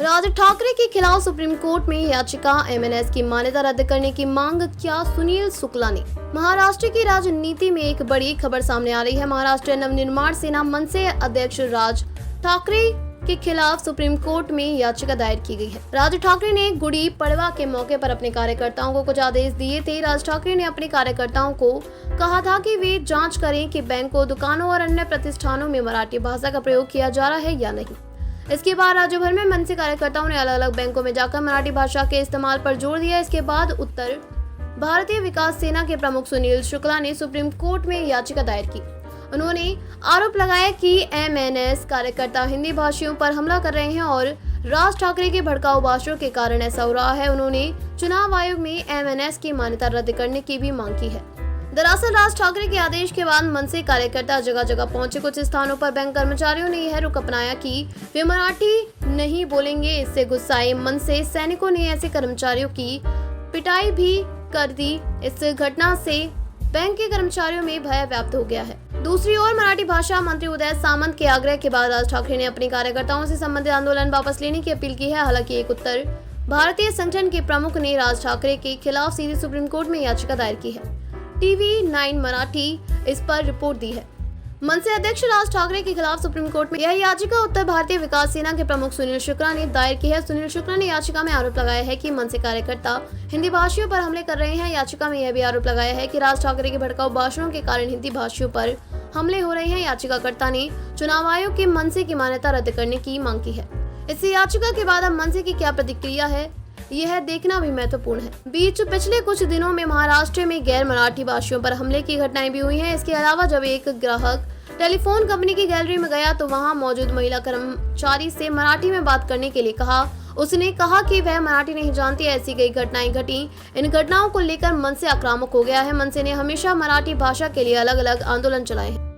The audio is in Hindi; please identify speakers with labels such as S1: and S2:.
S1: राज ठाकरे के खिलाफ सुप्रीम कोर्ट में याचिका, एमएनएस की मान्यता रद्द करने की मांग, क्या सुनील शुक्ला ने। महाराष्ट्र की राजनीति में एक बड़ी खबर सामने आ रही है। महाराष्ट्र नवनिर्माण सेना मनसे अध्यक्ष राज ठाकरे के खिलाफ सुप्रीम कोर्ट में याचिका दायर की गई है। राज ठाकरे ने गुड़ी पड़वा के मौके पर अपने कार्यकर्ताओं को कुछ आदेश दिए थे। राज ठाकरे ने अपने कार्यकर्ताओं को कहा था कि वे जांच करें कि बैंकों, दुकानों और अन्य प्रतिष्ठानों में मराठी भाषा का प्रयोग किया जा रहा है या नहीं। इसके बाद राज्य भर में मनसे कार्यकर्ताओं ने अलग अलग बैंकों में जाकर मराठी भाषा के इस्तेमाल पर जोर दिया। इसके बाद उत्तर भारतीय विकास सेना के प्रमुख सुनील शुक्ला ने सुप्रीम कोर्ट में याचिका दायर की। उन्होंने आरोप लगाया कि एमएनएस कार्यकर्ता हिंदी भाषियों पर हमला कर रहे हैं और राज ठाकरे के भड़काऊ भाषणों के कारण ऐसा हो रहा है। उन्होंने चुनाव आयोग में एमएनएस की मान्यता रद्द करने की भी मांग की है। दरअसल राज ठाकरे के आदेश के बाद मनसे कार्यकर्ता जगह जगह पहुंचे। कुछ स्थानों पर बैंक कर्मचारियों ने यह रुख अपनाया कि वे मराठी नहीं बोलेंगे। इससे गुस्साए मनसे सैनिकों ने ऐसे कर्मचारियों की पिटाई भी कर दी। इस घटना से बैंक के कर्मचारियों में भय व्याप्त हो गया है। दूसरी ओर मराठी भाषा मंत्री उदय सामंत के आग्रह के बाद राज ठाकरे ने अपने कार्यकर्ताओं से संबंधित आंदोलन वापस लेने की अपील की है। हालांकि एक उत्तर भारतीय संगठन के प्रमुख ने राज ठाकरे के खिलाफ सीधे सुप्रीम कोर्ट में याचिका दायर की है। टीवी 9 मराठी इस पर रिपोर्ट दी है। मनसे अध्यक्ष राज ठाकरे के खिलाफ सुप्रीम कोर्ट में यह याचिका उत्तर भारतीय विकास सेना के प्रमुख सुनील शुक्ला ने दायर की है। सुनील शुक्ला ने याचिका में आरोप लगाया है कि मनसे कार्यकर्ता हिंदी भाषियों पर हमले कर रहे हैं। याचिका में यह भी आरोप लगाया है कि राज ठाकरे के भड़काऊ भाषणों के कारण हिंदी भाषियों पर हमले हो रहे हैं। याचिकाकर्ता ने चुनाव आयोग के मनसे की मान्यता रद्द करने की मांग की है। इस याचिका के बाद अब मनसे की क्या प्रतिक्रिया है, यह देखना भी महत्वपूर्ण है। पिछले कुछ दिनों में महाराष्ट्र में गैर मराठी भाषियों पर हमले की घटनाएं भी हुई हैं। इसके अलावा जब एक ग्राहक टेलीफोन कंपनी की गैलरी में गया तो वहां मौजूद महिला कर्मचारी से मराठी में बात करने के लिए कहा। उसने कहा कि वह मराठी नहीं जानती। ऐसी कई घटनाएं घटी। इन घटनाओं को लेकर मनसे आक्रामक हो गया है। मनसे ने हमेशा मराठी भाषा के लिए अलग अलग आंदोलन चलाए हैं।